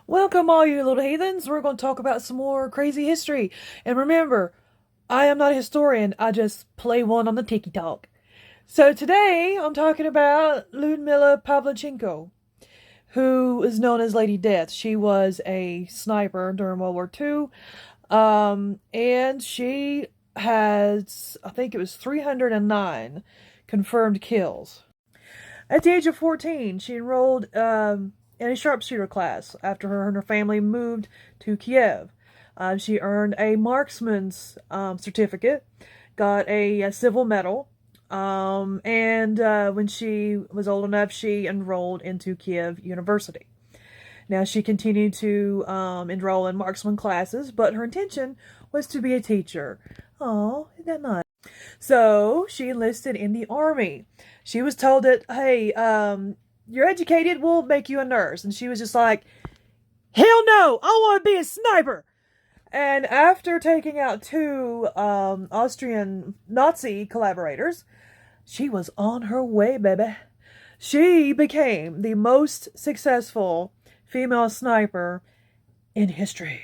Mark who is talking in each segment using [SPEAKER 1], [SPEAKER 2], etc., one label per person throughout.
[SPEAKER 1] Welcome, all you little heathens. We're going to talk about some more crazy history. And remember, I am not a historian, I just play one on the TikTok. So today, I'm talking about Lyudmilla Pavlichenko, who is known as Lady Death. She was a sniper during World War II, and she has, I think it was 309 confirmed kills. At the age of 14, she enrolled in a sharpshooter class after her and her family moved to Kiev. She earned a marksman's certificate, got a civil medal, and when she was old enough, she enrolled into Kiev University. Now, she continued to enroll in marksman classes, but her intention was to be a teacher. Oh, isn't that nice? So she enlisted in the army. She was told that, hey, you're educated, we'll make you a nurse. And she was just like, hell no, I want to be a sniper. And after taking out two Austrian Nazi collaborators, she was on her way, baby. She became the most successful female sniper in history.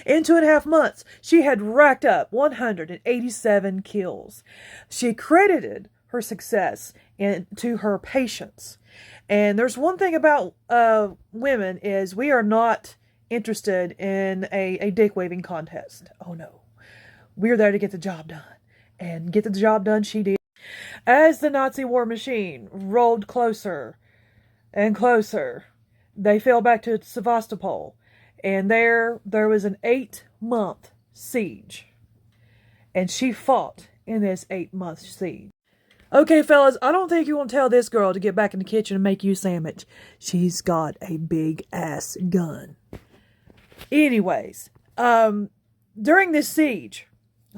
[SPEAKER 1] In 2.5 months, she had racked up 187 kills. She credited her success to her patience. And there's one thing about women is we are not interested in a dick-waving contest. Oh no. We're there to get the job done. And get the job done she did. As the Nazi war machine rolled closer and closer, they fell back to Sevastopol. And there was an 8-month siege. And she fought in this 8-month siege. Okay, fellas, I don't think you want to tell this girl to get back in the kitchen and make you a sandwich. She's got a big-ass gun. Anyways, during this siege,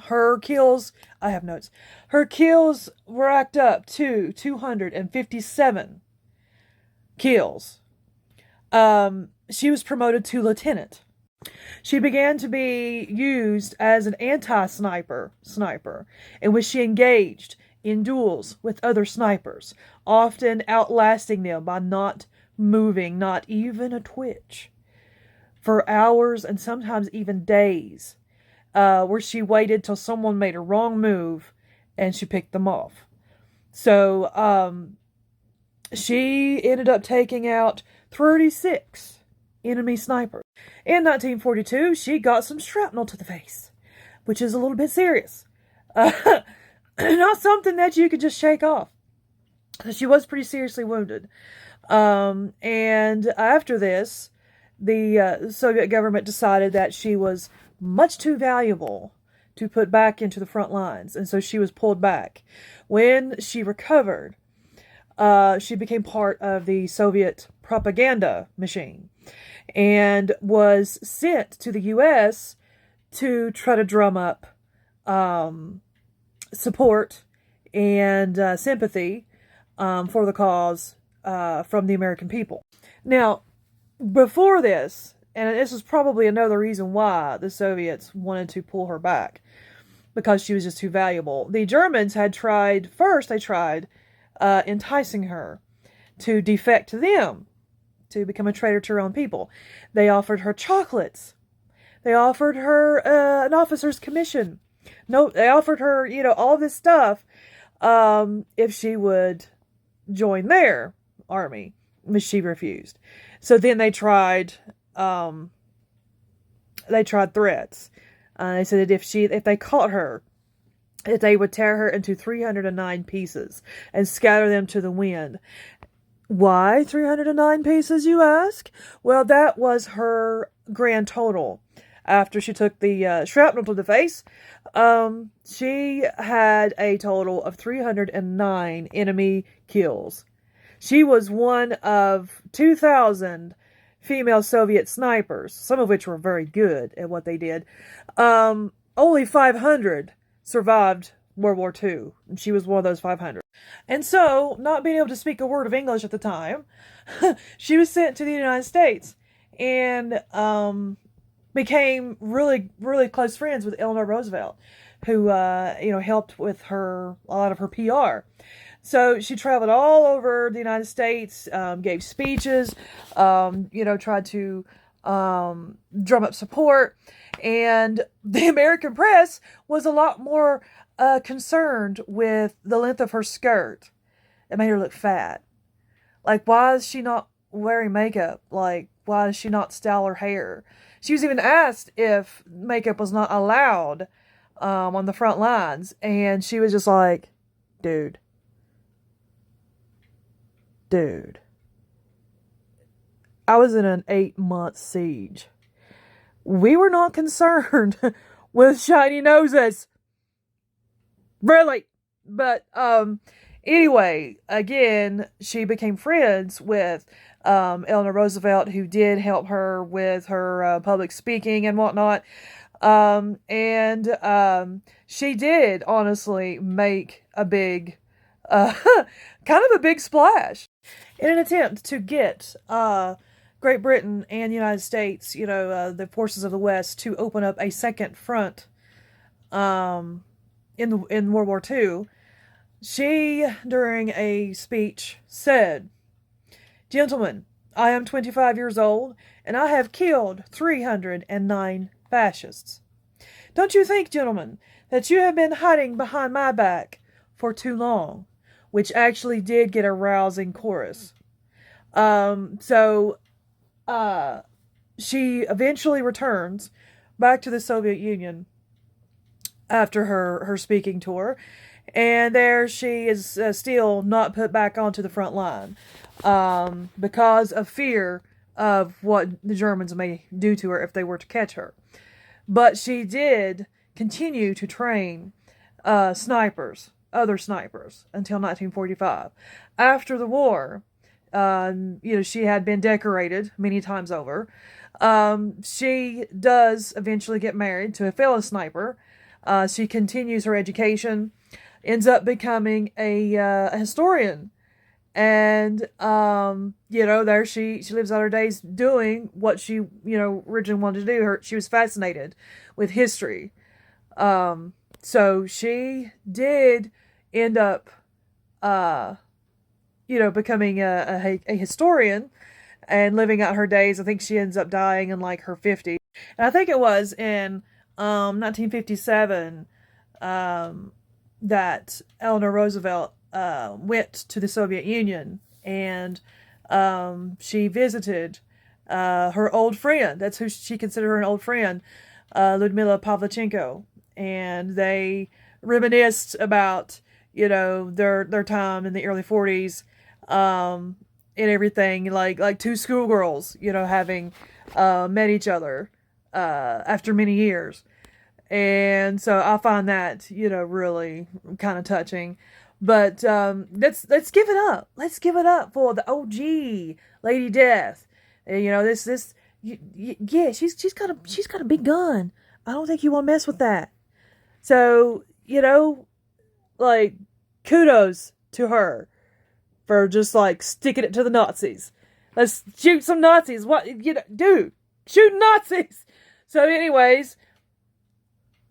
[SPEAKER 1] her kills, I have notes, her kills racked up to 257 kills. She was promoted to lieutenant. She began to be used as an anti-sniper, in which she engaged in duels with other snipers, often outlasting them by not moving, not even a twitch, for hours and sometimes even days, where she waited till someone made a wrong move and she picked them off. So, she ended up taking out 36 enemy snipers. In 1942, she got some shrapnel to the face, which is a little bit serious. Not something that you could just shake off. She was pretty seriously wounded. And after this, the Soviet government decided that she was much too valuable to put back into the front lines, and so she was pulled back. When she recovered, she became part of the Soviet propaganda machine and was sent to the U.S. to try to drum up support and sympathy for the cause from the American people. Now, before this, and this was probably another reason why the Soviets wanted to pull her back, because she was just too valuable. The Germans had tried enticing her to defect to them, to become a traitor to her own people. They offered her chocolates. They offered her an officer's commission. No, they offered her, all this stuff if she would join their army, but she refused. So then they tried threats. They said that if they caught her, that they would tear her into 309 pieces and scatter them to the wind. Why 309 pieces, you ask? Well, that was her grand total. After she took the shrapnel to the face, she had a total of 309 enemy kills. She was one of 2,000 female Soviet snipers, some of which were very good at what they did. Only 500 survived World War II. And she was one of those 500. And so, not being able to speak a word of English at the time, she was sent to the United States and became really, really close friends with Eleanor Roosevelt, who, helped with a lot of her PR. So she traveled all over the United States, gave speeches, tried to drum up support. And the American press was a lot more concerned with the length of her skirt. It made her look fat. Like, why is she not wearing makeup? Like, why does she not style her hair? She was even asked if makeup was not allowed on the front lines. And she was just like, dude, dude. I was in an 8-month siege. We were not concerned with shiny noses. Really. But, anyway, again, she became friends with Eleanor Roosevelt, who did help her with her public speaking and whatnot. She did honestly make a big, kind of a big splash in an attempt to get Great Britain and the United States, the forces of the West, to open up a second front in World War II. She, during a speech, said, "Gentlemen, I am 25 years old, and I have killed 309 fascists. Don't you think, gentlemen, that you have been hiding behind my back for too long?" Which actually did get a rousing chorus. She eventually returns back to the Soviet Union after her speaking tour. And there she is still not put back onto the front line because of fear of what the Germans may do to her if they were to catch her. But she did continue to train other snipers, until 1945. After the war, she had been decorated many times over. She does eventually get married to a fellow sniper. She continues her education, ends up becoming a historian. And, there she lives out her days doing what she, originally wanted to do. She was fascinated with history. So she did end up, becoming a historian and living out her days. I think she ends up dying in like her 50s. And I think it was in 1957 that Eleanor Roosevelt went to the Soviet Union, and she visited her old friend. That's who she considered her an old friend, Lyudmilla Pavlichenko. And they reminisced about, their time in the early 40s, and everything, like two schoolgirls, having met each other after many years. And so I find that, really kind of touching. But let's give it up. Let's give it up for the OG Lady Death. Yeah, she's got a big gun. I don't think you want to mess with that. So, kudos to her for just sticking it to the Nazis. Let's shoot some Nazis. What, dude, shoot Nazis. So anyways,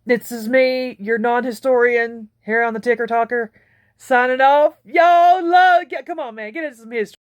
[SPEAKER 1] this is me, your non-historian, here on the Ticker Talker, signing off. Y'all come on, man, get into some history.